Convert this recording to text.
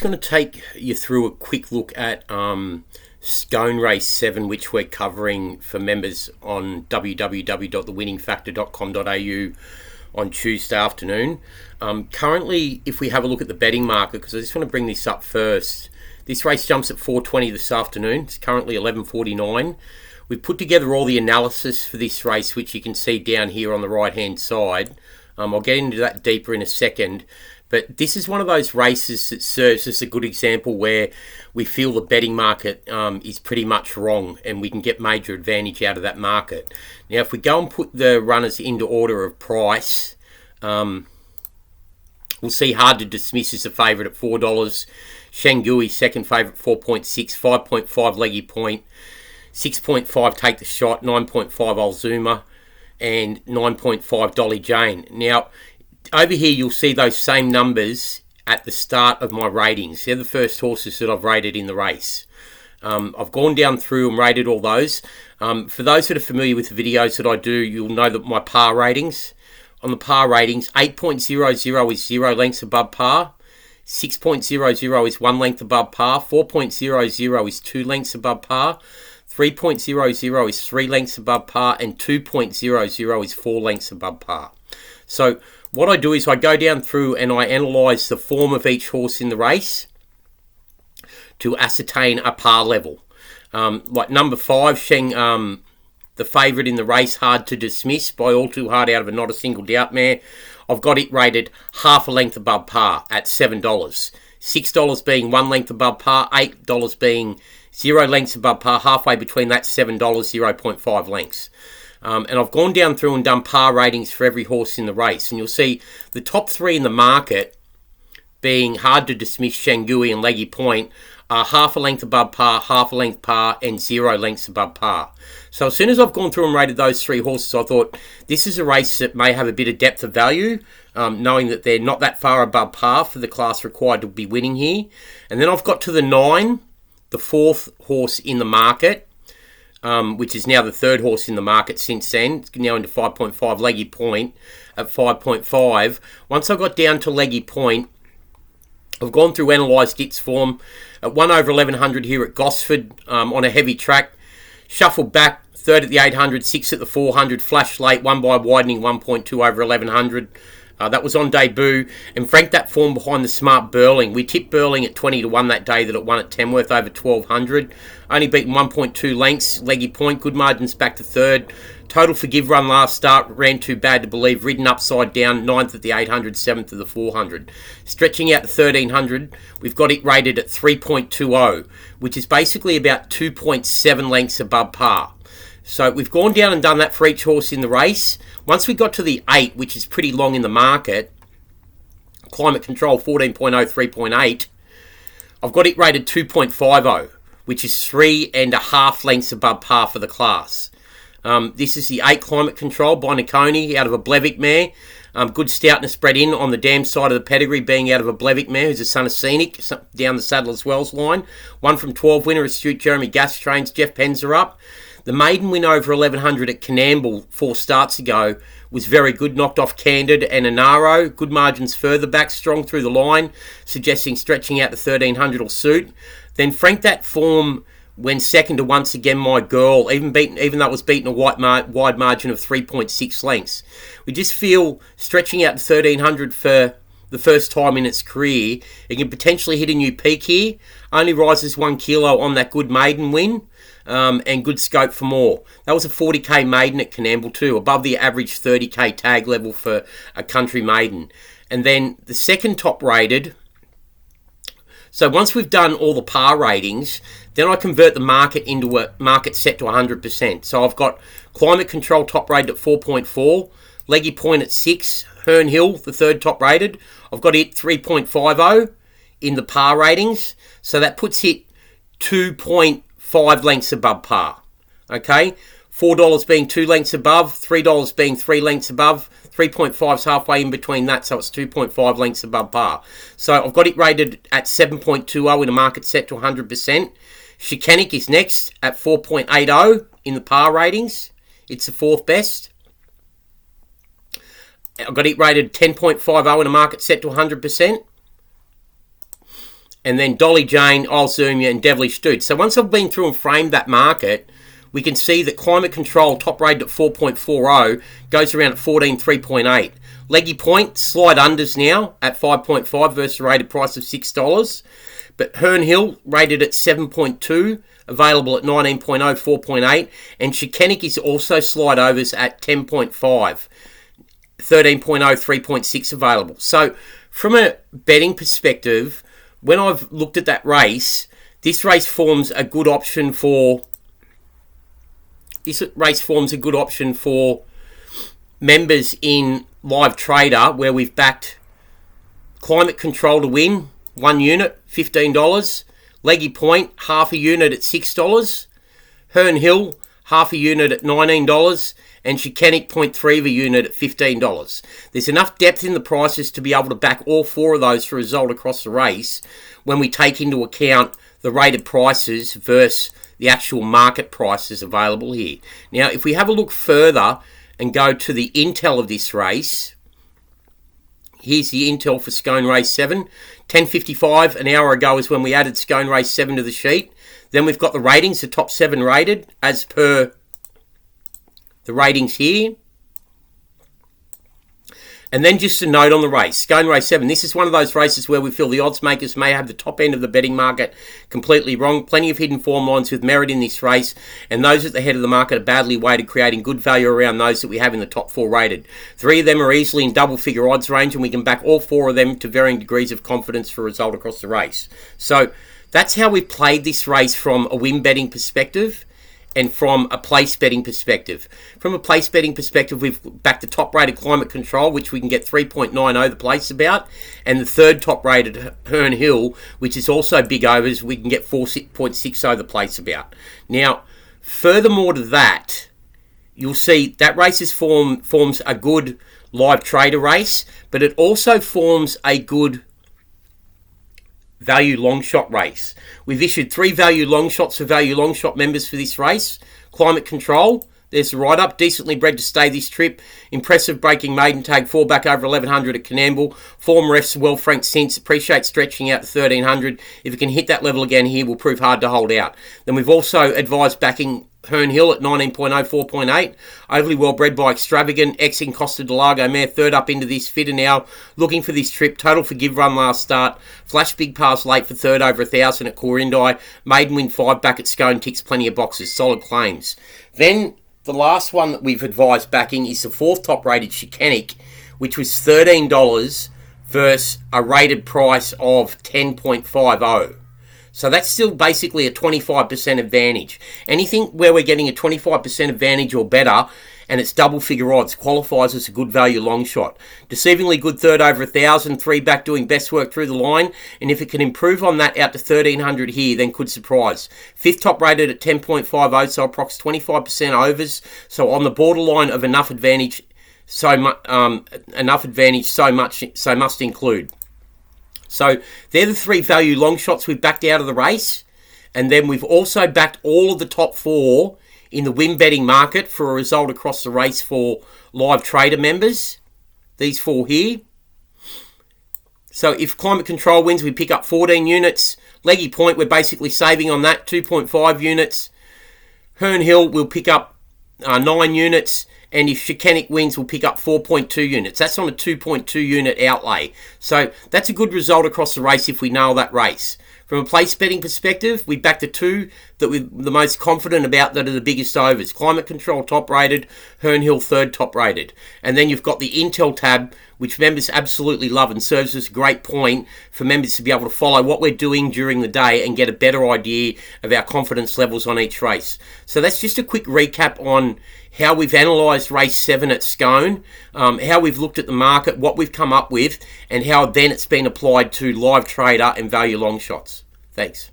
going to take you through a quick look at Scone Race 7, which we're covering for members on www.thewinningfactor.com.au on Tuesday afternoon. Currently, if we have a look at the betting market, because I just want to bring this up first, this race jumps at 4:20 this afternoon. It's currently 11:49. We've put together all the analysis for this race, which you can see down here on the right-hand side. I'll get into that deeper in a second. But this is one of those races that serves as a good example where we feel the betting market is pretty much wrong and we can get major advantage out of that market. Now, if we go and put the runners into order of price, we'll see Hard to Dismiss is a favourite at $4. Shangui, second favourite, 4.6, 5.5 Leggy Point, 6.5 Take the Shot, 9.5 Alzuma, and 9.5 Dolly Jane. Now, over here, you'll see those same numbers at the start of my ratings. They're the first horses that I've rated in the race. I've gone down through and rated all those. For those that are familiar with the videos that I do, you'll know that my par ratings. On the par ratings, 8.00 is 0 lengths above par. 6.00 is 1 length above par. 4.00 is 2 lengths above par. 3.00 is 3 lengths above par. And 2.00 is 4 lengths above par. So what I do is I go down through and I analyse the form of each horse in the race to ascertain a par level. Like number 5, the favourite in the race, Hard to Dismiss, by All Too Hard out of a Not a Single Doubt mare. I've got it rated half a length above par at $7. $6 being 1 length above par, $8 being 0 lengths above par, halfway between that $7, 0.5 lengths. And I've gone down through and done par ratings for every horse in the race. And you'll see the top 3 in the market, being Hard to Dismiss, Shangui and Leggy Point, are half a length above par, half a length par, and 0 lengths above par. So as soon as I've gone through and rated those 3 horses, I thought this is a race that may have a bit of depth of value, knowing that they're not that far above par for the class required to be winning here. And then I've got to the 9, the 4th horse in the market, which is now the 3rd horse in the market since then. It's now into 5.5, Leggy Point at 5.5. Once I got down to Leggy Point, I've gone through, analysed its form at 1 over 1100 here at Gosford on a heavy track. Shuffled back, 3rd at the 800, 6th at the 400, flashed late, won by widening 1.2 over 1100. That was on debut, and franked that form behind the smart Burling. We tipped Burling at 20 to 1 that day that it won at Tamworth over 1200. Only beaten 1.2 lengths. Leggy Point, good margins back to 3rd. Total Forgive run last start, ran too bad to believe. Ridden upside down, 9th at the 800, 7th at the 400. Stretching out to 1300, we've got it rated at 3.20, which is basically about 2.7 lengths above par. So we've gone down and done that for each horse in the race. Once we got to the 8, which is pretty long in the market, Climate Control 14.0, 3.8, I've got it rated 2.50, which is 3.5 lengths above par for the class. This is the 8 Climate Control by Niconi out of a Blevick mare. Good stoutness bred in on the dam side of the pedigree, being out of a Blevick mare who's a son of Scenic, down the Saddle as Wells line. 1 from 12 winner, astute Jeremy Gas trains, Jeff Penzer up. The maiden win over 1100 at Canamble 4 starts ago was very good, knocked off Candid and Anaro. Good margins further back, strong through the line, suggesting stretching out to 1300 will suit. Then franked that form when second to once again My Girl, even though it was beaten a wide margin of 3.6 lengths. We just feel stretching out to 1300 for the first time in its career, it can potentially hit a new peak here. Only rises 1 kilo on that good maiden win, and good scope for more. That was a 40k maiden at Canamble too, above the average 30k tag level for a country maiden. And then the second top rated. So once we've done all the par ratings, then I convert the market into a market set to 100%. So I've got Climate Control top rated at 4.4, Leggy Point at 6, Herne Hill, the 3rd top rated. I've got it 3.50 in the par ratings. So that puts it 2.5 lengths above par. Okay? $4 being 2 lengths above, $3 being 3 lengths above, 3.5 is halfway in between that, so it's 2.5 lengths above par. So I've got it rated at 7.20 in a market set to 100%. Chicanic is next at 4.80 in the par ratings. It's the 4th best. I've got it rated 10.50 in a market set to 100%. and then Dolly Jane, I'll Zoom You, and Devilish Dude. So once I've been through and framed that market, we can see that Climate Control, top rated at 4.40, goes around at 14.3.8. Leggy Point, slide unders now at 5.5 versus a rated price of $6. But Herne Hill, rated at 7.2, available at 19.0, 4.8. And Shikenic is also slide overs at 10.5, 13.0, 3.6 available. So from a betting perspective, when I've looked at that race, this race forms a good option for members in Live Trader, where we've backed Climate Control to win 1 unit, $15. Leggy Point, half a unit at $6. Herne Hill, half a unit at $19. And Shikenic, 0.3 of a unit at $15. There's enough depth in the prices to be able to back all 4 of those for a result across the race when we take into account the rated prices versus the actual market prices available here. Now, if we have a look further and go to the intel of this race, here's the intel for Scone Race 7. 10:55 an hour ago is when we added Scone Race 7 to the sheet. Then we've got the ratings, the top 7 rated, as per the ratings here. And then just a note on the race, Scone Race 7. This is one of those races where we feel the odds makers may have the top end of the betting market completely wrong. Plenty of hidden form lines with merit in this race, and those at the head of the market are badly weighted, creating good value around those that we have in the top 4 rated. 3 of them are easily in double-figure odds range, and we can back all 4 of them to varying degrees of confidence for a result across the race. So that's how we've played this race from a win betting perspective and from a place betting perspective. From a place betting perspective, we've backed the top rated Climate Control, which we can get 3.90 the place about, and the third top rated Herne Hill, which is also big overs, we can get 4.60 the place about. Now, furthermore to that, you'll see that race forms a good Live Trader race, but it also forms a good value long shot race. We've issued 3 value long shots for value long shot members for this race. Climate Control, there's the write-up, decently bred to stay this trip. Impressive breaking maiden tag, 4 back over 1100 at Canamble. Form refs well franked since. Appreciate stretching out to 1300. If it can hit that level again here, will prove hard to hold out. Then we've also advised backing Herne Hill at 19.0, 4.8. Overly well bred by Extravagant. Ex in Costa del Lago mare, third up into this. Fitter now. Looking for this trip. Total forgive run last start. Flash big pass late for third over 1,000 at Corindi. Maiden win 5 back at Scone. Ticks plenty of boxes. Solid claims. Then the last one that we've advised backing is the 4th top rated Shikenic, which was $13 versus a rated price of 10.50. So that's still basically a 25% advantage. Anything where we're getting a 25% advantage or better, and it's double figure odds, qualifies as a good value long shot. Deceivingly good third over 1,000, 3 back doing best work through the line, and if it can improve on that out to 1,300 here, then could surprise. 5th top rated at 10.50, so approx 25% overs, so on the borderline of enough advantage, so must include. So they're the 3 value long shots we've backed out of the race. And then we've also backed all of the top 4 in the win betting market for a result across the race for Live Trader members. These 4 here. So if Climate Control wins, we pick up 14 units. Leggy Point, we're basically saving on that, 2.5 units. Herne Hill, we'll pick up 9 units. And if Shikenic wins, we'll pick up 4.2 units. That's on a 2.2 unit outlay. So that's a good result across the race if we nail that race. From a place betting perspective, we back the 2 that we're the most confident about that are the biggest overs. Climate Control top rated, Herne Hill third top rated. And then you've got the Intel tab, which members absolutely love and serves as a great point for members to be able to follow what we're doing during the day and get a better idea of our confidence levels on each race. So that's just a quick recap on how we've analysed race 7 at Scone, how we've looked at the market, what we've come up with, and how then it's been applied to Live Trader and value long shots. Thanks.